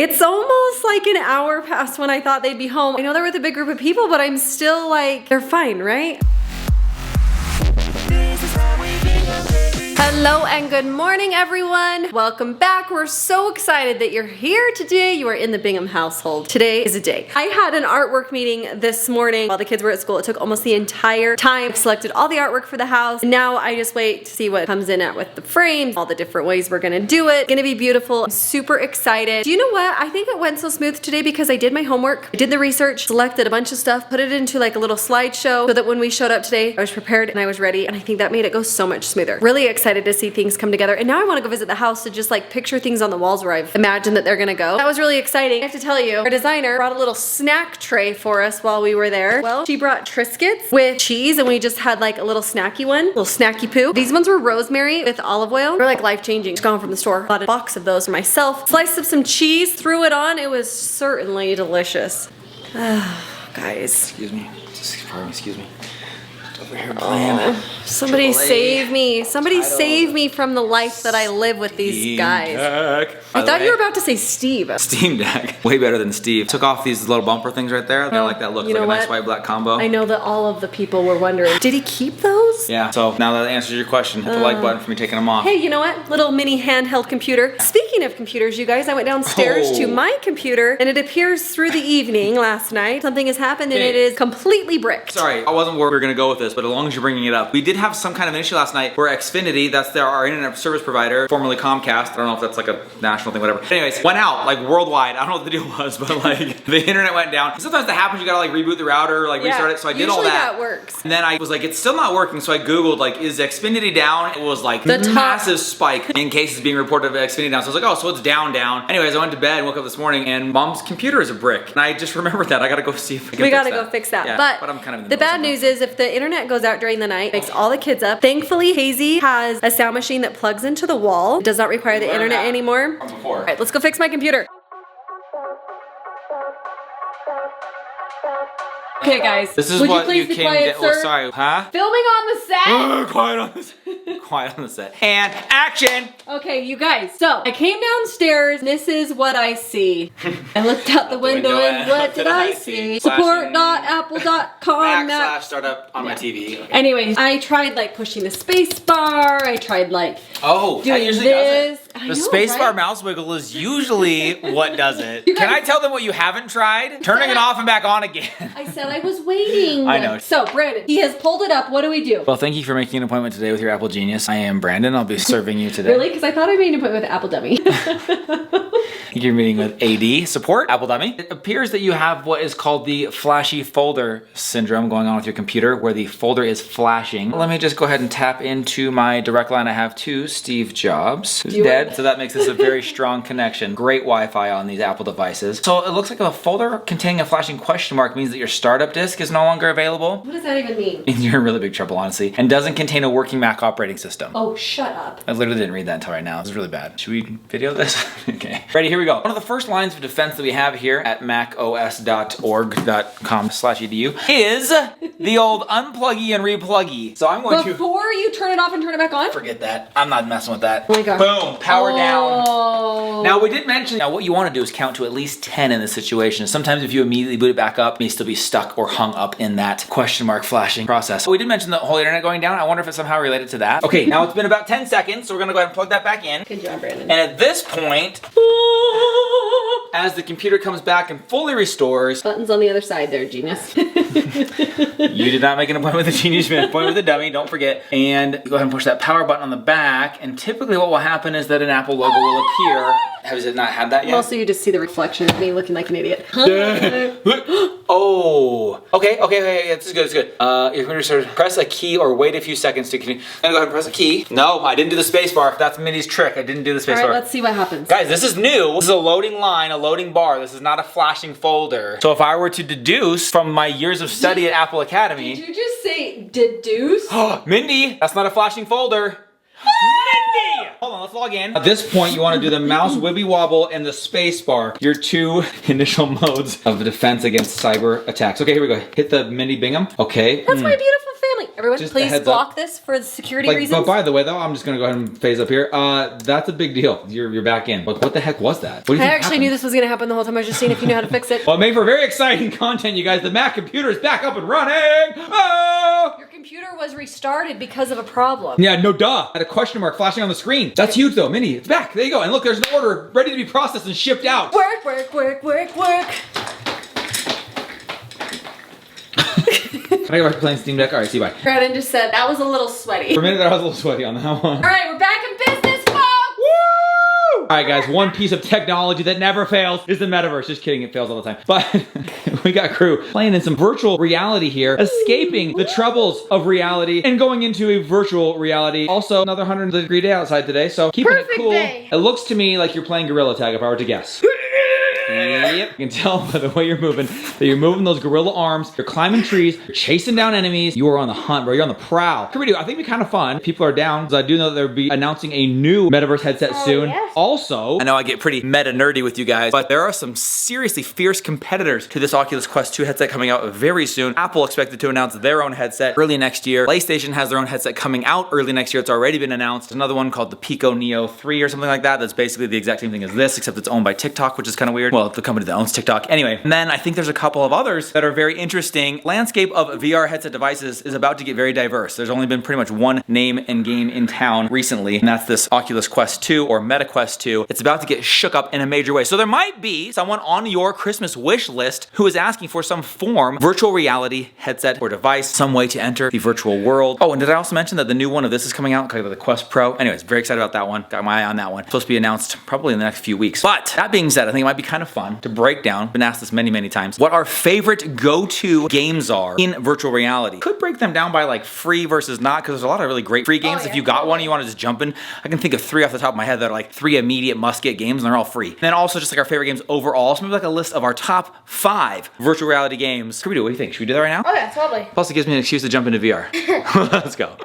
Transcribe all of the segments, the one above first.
It's almost like an hour past when I thought they'd be home. I know they're with a big group of people, but I'm still like, they're fine, right? Hello and good morning, everyone. Welcome back. We're so excited that you're here today. You are in the Bingham household. Today is a day. I had an artwork meeting this morning while the kids were at school. It took almost the entire time. I selected all the artwork for the house. And now I just wait to see what comes in at with the frames, all the different ways we're gonna do it. It's gonna be beautiful. I'm super excited. Do you know what? I think it went so smooth today because I did my homework. I did the research, selected a bunch of stuff, put it into like a little slideshow so that when we showed up today, I was prepared and I was ready. And I think that made it go so much smoother. Really excited to see things come together. And now I want to go visit the house to just like picture things on the walls where I've imagined that they're gonna go. That was really exciting. I have to tell you, our designer brought a little snack tray for us while we were there. Well, she brought Triscuits with cheese and we just had like a little snacky one, little snacky poo. These ones were rosemary with olive oil. They're like life-changing. Just gone from the store. Bought a box of those for myself. Sliced up some cheese, threw it on. It was certainly delicious. Guys. Excuse me. Excuse me. Over here playing. Somebody save me. Somebody save me from the life that I live with these guys. I thought you were about to say Steve. Steam Deck. Way better than Steve. Took off these little bumper things right there. I like that look. It's like a nice white black combo. I know that all of the people were wondering, did he keep those? Yeah, so now that answers your question, hit the like button for me taking them off. Hey, you know what? Little mini handheld computer. Speaking of computers, you guys, I went downstairs to my computer and it appears through the evening last night. Something has happened and it is completely bricked. Sorry, I wasn't where we were gonna go with this, but as long as you're bringing it up. We did have some kind of an issue last night where Xfinity, that's our internet service provider, formerly Comcast, I don't know if that's like a national thing, whatever. Anyways, went out, like worldwide. I don't know what the deal was, but like the internet went down. Sometimes that happens, you gotta like reboot the router, like restart it, so I did all that. Usually that works. And then I was like, it's still not working, so I Googled like, is Xfinity down? It was like the massive spike in cases being reported of Xfinity down. So I was like, oh, so it's down. Anyways, I went to bed, woke up this morning, and mom's computer is a brick. And I just remembered that. I gotta go see if I can We gotta go fix that. Yeah, but I'm kind of in the bad news is if the internet goes out during the night, wakes all the kids up. Thankfully, Hazy has a sound machine that plugs into the wall. It does not require the internet anymore. All right, let's go fix my computer. Okay, guys. This is what you came to. Oh, sorry. Huh? Filming on the set. Quiet on the set. Quiet on the set. And action. Okay, you guys. So I came downstairs. And this is what I see. I looked out the window and what did I see? Support.apple.com. /startup on my TV. Okay. Anyways, I tried like pushing the space bar. I tried like doing this. The spacebar mouse wiggle is usually what does it. Can I tell them what you haven't tried? Turning it off and back on again. I said I was waiting. I know. So, Brandon, he has pulled it up. What do we do? Well, thank you for making an appointment today with your Apple Genius. I am Brandon. I'll be serving you today. Really? Because I thought I made an appointment with Apple Dummy. You're meeting with AD support, Apple Dummy. It appears that you have what is called the flashy folder syndrome going on with your computer, where the folder is flashing. Let me just go ahead and tap into my direct line I have to Steve Jobs, who's dead. So that makes this a very strong connection. Great Wi-Fi on these Apple devices. So it looks like a folder containing a flashing question mark means that your startup disk is no longer available. What does that even mean? You're in really big trouble, honestly. And doesn't contain a working Mac operating system. Oh, shut up. I literally didn't read that until right now. This is really bad. Should we video this? Okay. Ready, here we go. One of the first lines of defense that we have here at macos.org.com/edu is the old unpluggy and repluggy. So I'm going Before you turn it off and turn it back on? Forget that. I'm not messing with that. Oh my God. Boom. Power down. Oh. Now we did mention, now what you want to do is count to at least 10 in this situation. Sometimes if you immediately boot it back up, it may still be stuck or hung up in that question mark flashing process. We did mention the whole internet going down. I wonder if it's somehow related to that. Okay, now it's been about 10 seconds, so we're gonna go ahead and plug that back in. Good job, Brandon. And at this point, as the computer comes back and fully restores. Buttons on the other side there, genius. You did not make an appointment with a genius, you made an appointment with a dummy, don't forget. And go ahead and push that power button on the back, and typically what will happen is that an Apple logo will appear. Has it not had that yet? Also, you just see the reflection of me looking like an idiot. Oh, okay, this is good, it's good. You're going to press a key or wait a few seconds to continue. I'm gonna go ahead and press a key. No, I didn't do the space bar. That's Minnie's trick. I didn't do the space bar. All right, let's see what happens. Guys, this is new. This is a loading line, a loading bar. This is not a flashing folder. So if I were to deduce from my years of study at Apple Academy. Did you just say deduce? Mindy, that's not a flashing folder. Mindy! Hold on, let's log in. At this point, you want to do the mouse wibby wobble and the space bar. Your two initial modes of defense against cyber attacks. Okay, here we go. Hit the Mindy Bingham. Okay. That's my beautiful family. Everyone, just please block this for security reasons. But by the way, though, I'm just gonna go ahead and phase up here. That's a big deal. You're back in. But what the heck was that? What do you think actually knew this was gonna happen the whole time. I was just seeing if you knew how to fix it. Well, it made for very exciting content, you guys. The Mac computer is back up and running. Oh! Your computer was restarted because of a problem. Yeah, no duh. I had a question mark flashing on the screen. That's huge, though. Minnie, it's back. There you go. And look, there's an order ready to be processed and shipped out. Work, work, work, work, work. Can I go back to playing Steam Deck? All right, see you, bye. Brandon just said that was a little sweaty. For a minute, I was a little sweaty on that one. All right, we're back in business, folks. Woo! All right, guys, one piece of technology that never fails is the metaverse. Just kidding, it fails all the time. But we got Krew playing in some virtual reality here, escaping the troubles of reality and going into a virtual reality. Also, another 100-degree day outside today, so keeping it cool. Day. It looks to me like you're playing gorilla tag if I were to guess. Yep, you can tell by the way you're moving that you're moving those gorilla arms. You're climbing trees, you're chasing down enemies. You are on the hunt, bro. You're on the prowl. I think it'd be kind of fun. People are down, because I do know that they'll be announcing a new metaverse headset soon. Yes. Also, I know I get pretty meta nerdy with you guys, but there are some seriously fierce competitors to this Oculus Quest 2 headset coming out very soon. Apple expected to announce their own headset early next year. PlayStation has their own headset coming out early next year. It's already been announced. There's another one called the Pico Neo 3 or something like that. That's basically the exact same thing as this, except it's owned by TikTok, which is kind of weird. Well, the company that owns TikTok. Anyway, and then I think there's a couple of others that are very interesting. Landscape of VR headset devices is about to get very diverse. There's only been pretty much one name and game in town recently, and that's this Oculus Quest 2 or Meta Quest 2. It's about to get shook up in a major way. So there might be someone on your Christmas wish list who is asking for some form virtual reality headset or device, some way to enter the virtual world. Oh, and did I also mention that the new one of this is coming out, the Quest Pro? Anyways, very excited about that one. Got my eye on that one. Supposed to be announced probably in the next few weeks. But that being said, I think it might be kind of fun to break down, been asked this many times, what our favorite go-to games are in virtual reality. Could break them down by like free versus not, because there's a lot of really great free games. If you got one and you want to just jump in, I can think of 3 off the top of my head that are like 3 immediate must-get games, and they're all free. And then also just like our favorite games overall, so maybe like a list of our top 5 virtual reality games. What do you think? Should we do that right now? Oh yeah, totally. Plus it gives me an excuse to jump into VR. Let's go.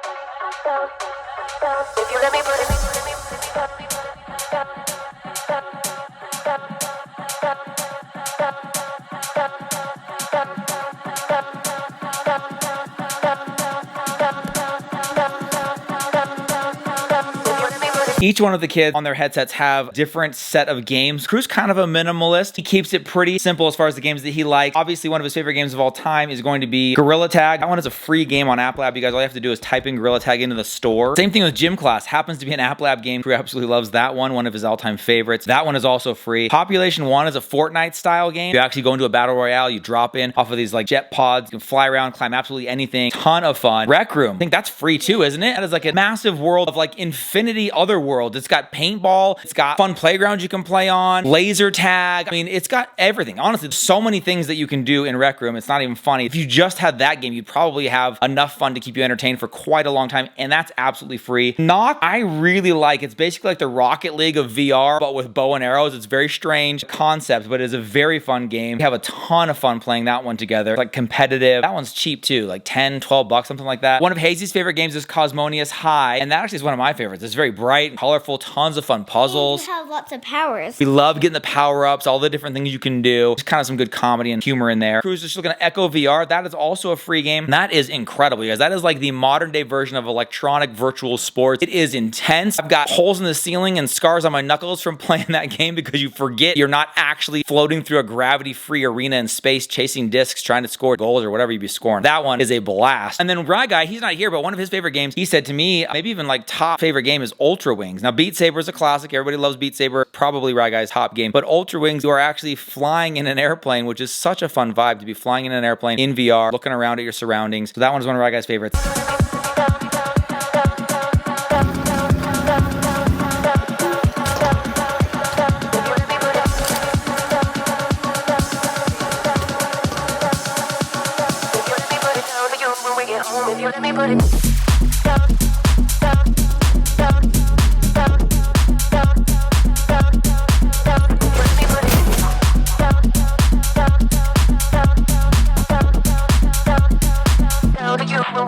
Each one of the kids on their headsets have different set of games. Krew's kind of a minimalist. He keeps it pretty simple as far as the games that he likes. Obviously, one of his favorite games of all time is going to be Gorilla Tag. That one is a free game on App Lab. You guys, all you have to do is type in Gorilla Tag into the store. Same thing with Gym Class. Happens to be an App Lab game. Krew absolutely loves that one of his all-time favorites. That one is also free. Population 1 is a Fortnite-style game. You actually go into a battle royale. You drop in off of these like jet pods. You can fly around, climb absolutely anything. Ton of fun. Rec Room. I think that's free too, isn't it? That is like a massive world of like infinity other worlds. It's got paintball, it's got fun playgrounds you can play on, laser tag. I mean, it's got everything. Honestly, there's so many things that you can do in Rec Room. It's not even funny. If you just had that game, you'd probably have enough fun to keep you entertained for quite a long time, and that's absolutely free. Knock, I really like. It's basically like the Rocket League of VR, but with bow and arrows. It's very strange concept, but it is a very fun game. We have a ton of fun playing that one together. It's like competitive. That one's cheap too, like 10, 12 bucks, something like that. One of Hazy's favorite games is Cosmonius High, and that actually is one of my favorites. It's very bright, colorful, tons of fun puzzles. And you have lots of powers. We love getting the power-ups, all the different things you can do. There's kind of some good comedy and humor in there. Krew's just looking at Echo VR. That is also a free game. That is incredible, you guys. That is like the modern day version of electronic virtual sports. It is intense. I've got holes in the ceiling and scars on my knuckles from playing that game because you forget you're not actually floating through a gravity-free arena in space, chasing discs, trying to score goals or whatever you'd be scoring. That one is a blast. And then Rye Guy, he's not here, but one of his favorite games, he said to me, maybe even like top favorite game is Ultra Wings. Now, Beat Saber is a classic. Everybody loves Beat Saber. Probably Rye Guy's top game. But Ultra Wings, you are actually flying in an airplane, which is such a fun vibe to be flying in an airplane in VR, looking around at your surroundings. So that one is one of Rye Guy's favorites.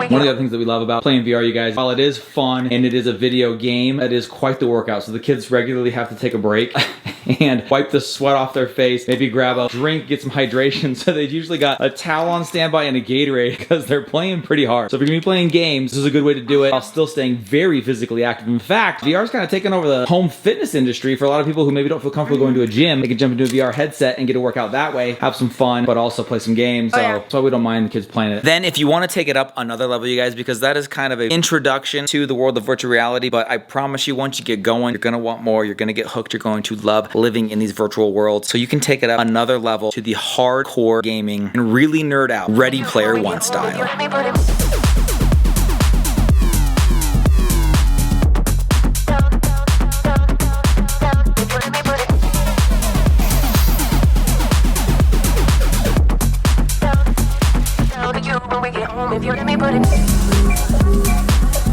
One of the other things that we love about playing VR, you guys, while it is fun and it is a video game, it is quite the workout. So the kids regularly have to take a break and wipe the sweat off their face, maybe grab a drink, get some hydration. So they've usually got a towel on standby and a Gatorade because they're playing pretty hard. So if you're gonna be playing games, this is a good way to do it while still staying very physically active. In fact, VR's kind of taken over the home fitness industry for a lot of people who maybe don't feel comfortable going to a gym. They can jump into a VR headset and get a workout that way, have some fun, but also play some games. So that's why we don't mind the kids playing it. Then if you want to take it up another level, you guys, because that is kind of an introduction to the world of virtual reality, but I promise you, once you get going, you're gonna want more, you're gonna get hooked, you're going to love living in these virtual worlds. So you can take it up another level to the hardcore gaming and really nerd out, Ready Player One style.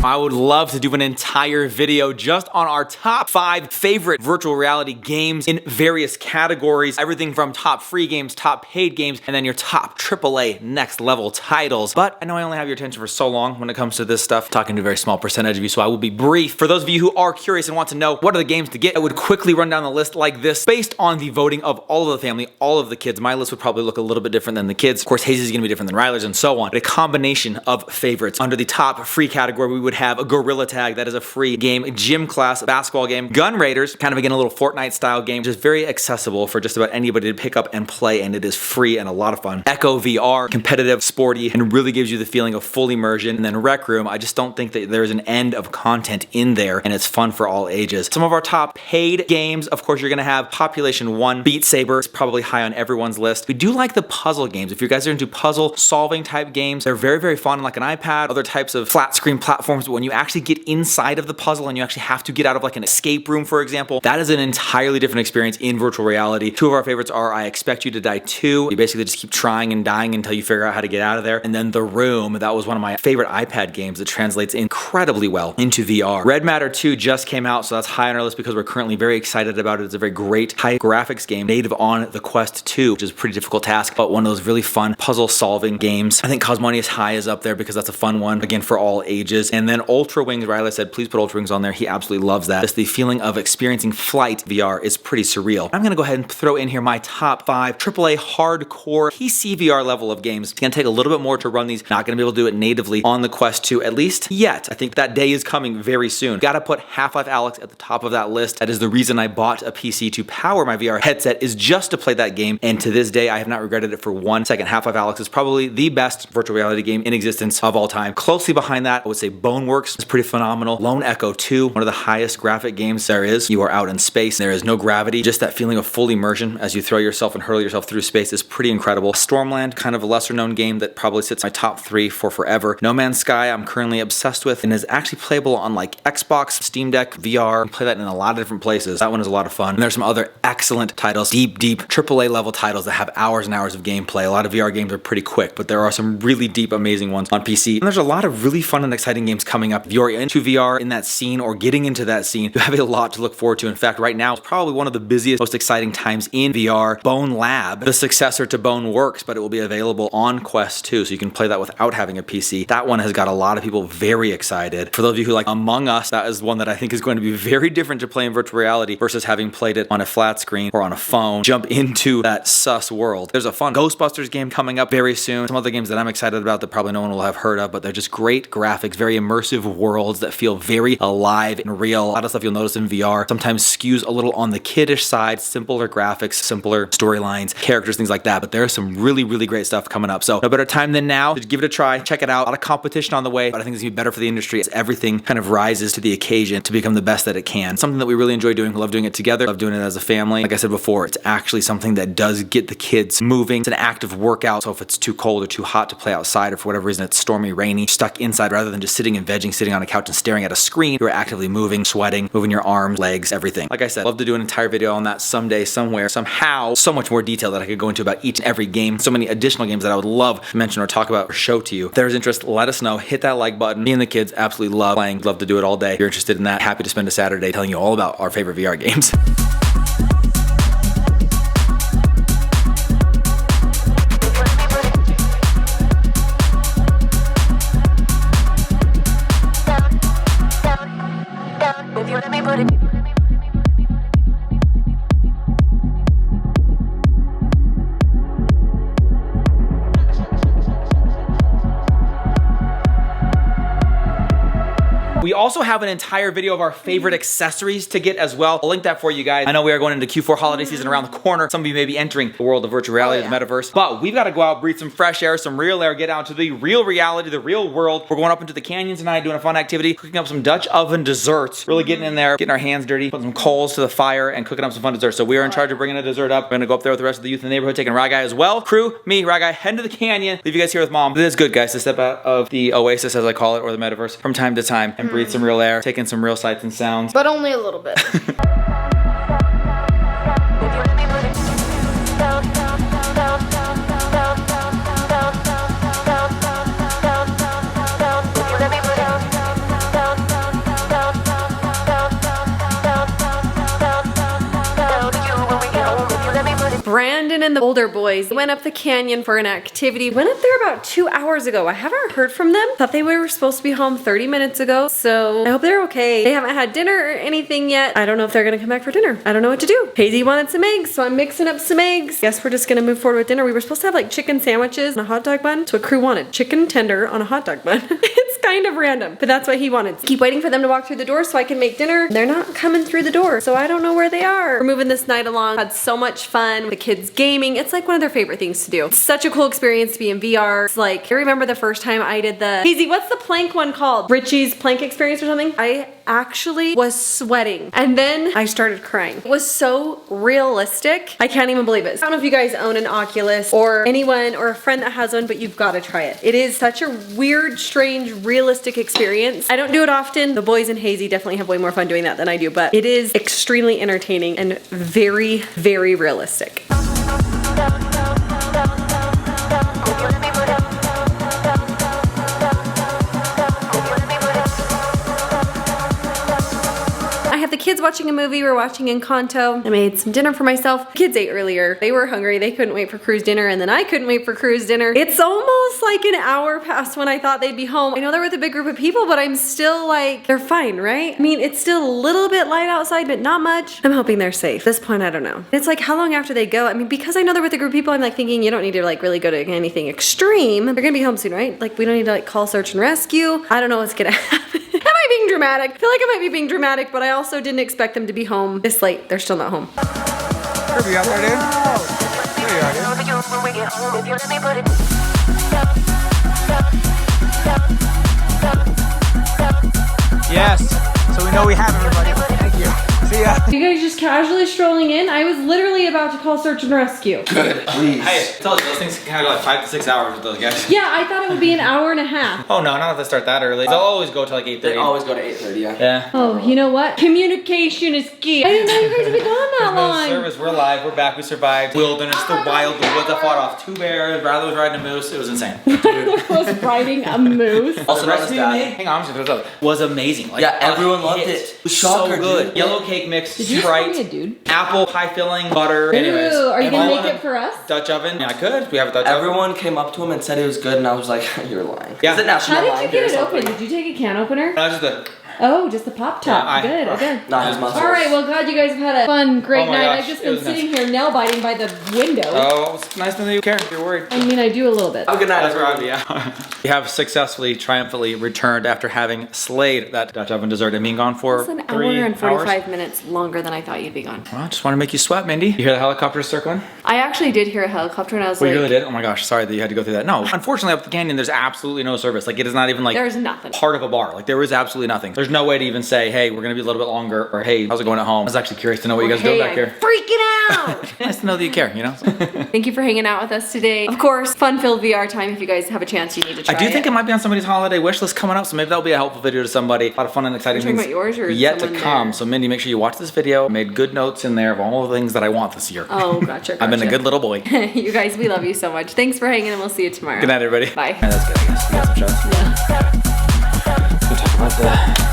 I would love to do an entire video just on our top 5 favorite virtual reality games in various categories. Everything from top free games, top paid games, and then your top AAA next level titles. But I know I only have your attention for so long when it comes to this stuff. I'm talking to a very small percentage of you, so I will be brief. For those of you who are curious and want to know what are the games to get, I would quickly run down the list like this based on the voting of all of the family, all of the kids. My list would probably look a little bit different than the kids. Of course, Hazy's gonna be different than Ryler's and so on. But a combination of favorites. Under the top free category, we would have a Gorilla Tag, that is a free game, a gym class, a basketball game, Gun Raiders, kind of again a little Fortnite style game, which is very accessible for just about anybody to pick up and play, and it is free and a lot of fun. Echo VR, competitive, sporty, and really gives you the feeling of full immersion. And then Rec Room, I just don't think that there's an end of content in there, and it's fun for all ages. Some of our top paid games, of course, you're gonna have Population 1, Beat Saber, is probably high on everyone's list. We do like the puzzle games. If you guys are into puzzle solving type games, they're very, very fun, like an iPad, other types of flat screen platforms, but when you actually get inside of the puzzle and you actually have to get out of like an escape room, for example, that is an entirely different experience in virtual reality. 2 of our favorites are I Expect You to Die 2. You basically just keep trying and dying until you figure out how to get out of there. And then The Room, that was one of my favorite iPad games that translates incredibly well into VR. Red Matter 2 just came out, so that's high on our list because we're currently very excited about it. It's a very great high graphics game native on the Quest 2, which is a pretty difficult task, but one of those really fun puzzle solving games. I think Cosmonius High is up there because that's a fun one, again, for all ages. And then Ultra Wings, Riley said, please put Ultra Wings on there. He absolutely loves that. Just the feeling of experiencing flight VR is pretty surreal. I'm gonna go ahead and throw in here my top 5 AAA hardcore PC VR level of games. It's gonna take a little bit more to run these. Not gonna be able to do it natively on the Quest 2, at least yet. I think that day is coming very soon. Gotta put Half-Life Alyx at the top of that list. That is the reason I bought a PC to power my VR headset, is just to play that game. And to this day, I have not regretted it for 1 second. Half-Life Alyx is probably the best virtual reality game in existence of all time. Closely behind that, I would say Boneworks is pretty phenomenal. Lone Echo 2, one of the highest graphic games there is. You are out in space, there is no gravity. Just that feeling of full immersion as you throw yourself and hurl yourself through space is pretty incredible. Stormland, kind of a lesser known game that probably sits in my top 3 for forever. No Man's Sky, I'm currently obsessed with and is actually playable on like Xbox, Steam Deck, VR. You can play that in a lot of different places. That one is a lot of fun. And there's some other excellent titles, deep AAA level titles that have hours and hours of gameplay. A lot of VR games are pretty quick, but there are some really deep, amazing ones on PC. And there's a lot of really fun and exciting games coming up. If you're into VR in that scene or getting into that scene, you have a lot to look forward to. In fact, right now, it's probably one of the busiest, most exciting times in VR. Bone Lab, the successor to Boneworks, but it will be available on Quest 2, so you can play that without having a PC. That one has got a lot of people very excited. For those of you who like Among Us, that is one that I think is going to be very different to play in virtual reality versus having played it on a flat screen or on a phone. Jump into that sus world. There's a fun Ghostbusters game coming up very soon. Some other games that I'm excited about that probably no one will have heard of, but they're just great graphics, very immersive worlds that feel very alive and real. A lot of stuff you'll notice in VR sometimes skews a little on the kiddish side, simpler graphics, simpler storylines, characters, things like that, but there's some really great stuff coming up. So no better time than now to give it a try, check it out. A lot of competition on the way, but I think it's gonna be better for the industry as everything kind of rises to the occasion to become the best that it can. Something that we really enjoy doing, love doing it together, love doing it as a family. Like I said before, it's actually something that does get the kids moving. It's an active workout, so if it's too cold or too hot to play outside or for whatever reason it's stormy, rainy, stuck inside rather than just sitting and vegging, sitting on a couch and staring at a screen, you're actively moving, sweating, moving your arms, legs, everything. Like I said, love to do an entire video on that someday, somewhere, somehow. So much more detail that I could go into about each and every game. So many additional games that I would love to mention or talk about or show to you. If there's interest, let us know. Hit that like button. Me and the kids absolutely love playing. Love to do it all day. If you're interested in that, happy to spend a Saturday telling you all about our favorite VR games. also have an entire video of our favorite accessories to get as well. I'll link that for you guys. I know we are going into Q4 holiday season around the corner. Some of you may be entering the world of virtual reality, the metaverse, but we've got to go out, breathe some fresh air, some real air, get out to the real reality, the real world. We're going up into the canyon tonight, doing a fun activity, cooking up some Dutch oven desserts, really getting in there, getting our hands dirty, putting some coals to the fire and cooking up some fun desserts. So we are in charge of bringing a dessert up. We're gonna go up there with the rest of the youth in the neighborhood, taking Rye Guy as well. Krew, me, Rye Guy, heading to the canyon. Leave you guys here with Mom. It is good, guys, to step out of the oasis, as I call it, or the metaverse from time to time and breathe some real air, taking some real sights and sounds. But only a little bit. Brandon and the older boys went up the canyon for an activity. Went up there about 2 hours ago. I haven't heard from them. Thought they were supposed to be home 30 minutes ago, so I hope they're okay. They haven't had dinner or anything yet. I don't know if they're gonna come back for dinner. I don't know what to do. Hazy wanted some eggs, so I'm mixing up some eggs. Guess we're just gonna move forward with dinner. We were supposed to have like chicken sandwiches and a hot dog bun. That's what Krew wanted. Chicken tender on a hot dog bun. It's kind of random, but that's what he wanted. Keep waiting for them to walk through the door so I can make dinner. They're not coming through the door, so I don't know where they are. We're moving this night along. Had so much fun. The kids gaming. It's like one of their favorite things to do. It's such a cool experience to be in VR. It's like, I remember the first time I did the, Hazy, what's the plank one called? Richie's plank experience or something? I actually was sweating and then I started crying. It was so realistic. I can't even believe it. I don't know if you guys own an Oculus or anyone or a friend that has one, but you've got to try it. It is such a weird, strange, realistic experience. I don't do it often. The boys and Hazy definitely have way more fun doing that than I do, but it is extremely entertaining and very, very realistic. The kids watching a movie. We're watching Encanto. I made some dinner for myself. The kids ate earlier. They were hungry. They couldn't wait for Krew's dinner, and then I couldn't wait for Krew's dinner. It's almost like an hour past when I thought they'd be home. I know they're with a big group of people, but I'm still like, they're fine, right? I mean, it's still a little bit light outside, but not much. I'm hoping they're safe. At this point, I don't know. It's like, how long after they go? I mean, because I know they're with a group of people, I'm like thinking you don't need to like really go to anything extreme. They're gonna be home soon, right? Like, we don't need to like call search and rescue. I don't know what's gonna happen. Being dramatic. I feel like I might be being dramatic, but I also didn't expect them to be home this late. They're still not home. Kirby, you out there, dude? There you are, dude. Yes. So we know we have everybody. Thank you. See ya. You guys just casually strolling in? I was literally about to call search and rescue. Good. Please. Hey, I told you, those things can kind of go like 5 to 6 hours with those guys. Yeah, I thought it would be an hour and a half. Oh no, not if they start that early. They'll always go till like 8:30. They always go to 8:30, yeah. Yeah. Oh, you know what? Communication is key. I didn't know you guys had been gone that There's no long. service. We're live. We're back. We survived. Wilderness, the wild, the woods. I fought off 2 bears. Bradley was riding a moose. It was insane. was riding a moose. Also The known as recipe that. we made, hang on, I'm just gonna throw this up. Was amazing. Like, Yeah, everyone loved hit. it. Was Shocker, so good. dude. Yellow cake mix, Did you just call me a Sprite, dude? apple pie filling, butter. Anyways, Ooh, are you gonna everyone- make it for us? Dutch oven? Yeah, I could. We have a Dutch oven. Everyone came up to him and said it was good, and I was like, you're lying. Yeah. Is it National How did Line you Day or get it something? open? Did you take a can opener? No, just a. Oh, just the pop top. Yeah, Good, okay. Not his muscles. All right, well, glad you guys have had a fun, great Oh my night. gosh, I've just it been was sitting here nail biting by the window. Oh, it's nice to know you care. If you're worried. I mean, I do a little bit. Have a good night, That's where I'd everyone. be at. We have successfully, triumphantly returned after having slayed that Dutch oven dessert and being gone for It's an 3 hour and 45 hours. minutes longer than I thought you'd be gone. Well, I just want to make you sweat, Mindy. You hear the helicopters circling? I actually did hear a helicopter and I was Well, like, you really did? Oh my gosh, sorry that you had to go through that. No, unfortunately up the canyon there's absolutely no service. Like it is not even like there's nothing. part of a bar. Like there is absolutely nothing. There's no way to even say, hey, we're gonna be a little bit longer, or hey, how's it going at home? I was actually curious to know what you guys do back I'm here. freaking out. Nice to know that you care, you know? Thank you for hanging out with us today. Of course, fun-filled VR time. If you guys have a chance, you need to try I do think it might be on somebody's holiday wish list coming up, so maybe that'll be a helpful video to somebody. A lot of fun and exciting Are you talking things about yours or yet to someone come. there? So Mindy, make sure you watch this video. I made good notes in there of all the things that I want this year. Oh, gotcha. I've been a good little boy. You guys, we love you so much. Thanks for hanging and we'll see you tomorrow. Good night, everybody. Bye. Yeah, that's good, I guess. We got some shots. Yeah. We'll talk about the...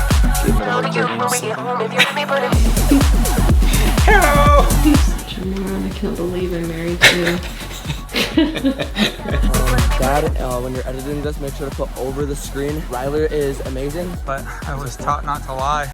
Hello! I can't believe I'm married to you. Dad, when you're editing this, make sure to put over the screen. Ryler is amazing. But I was taught not to lie.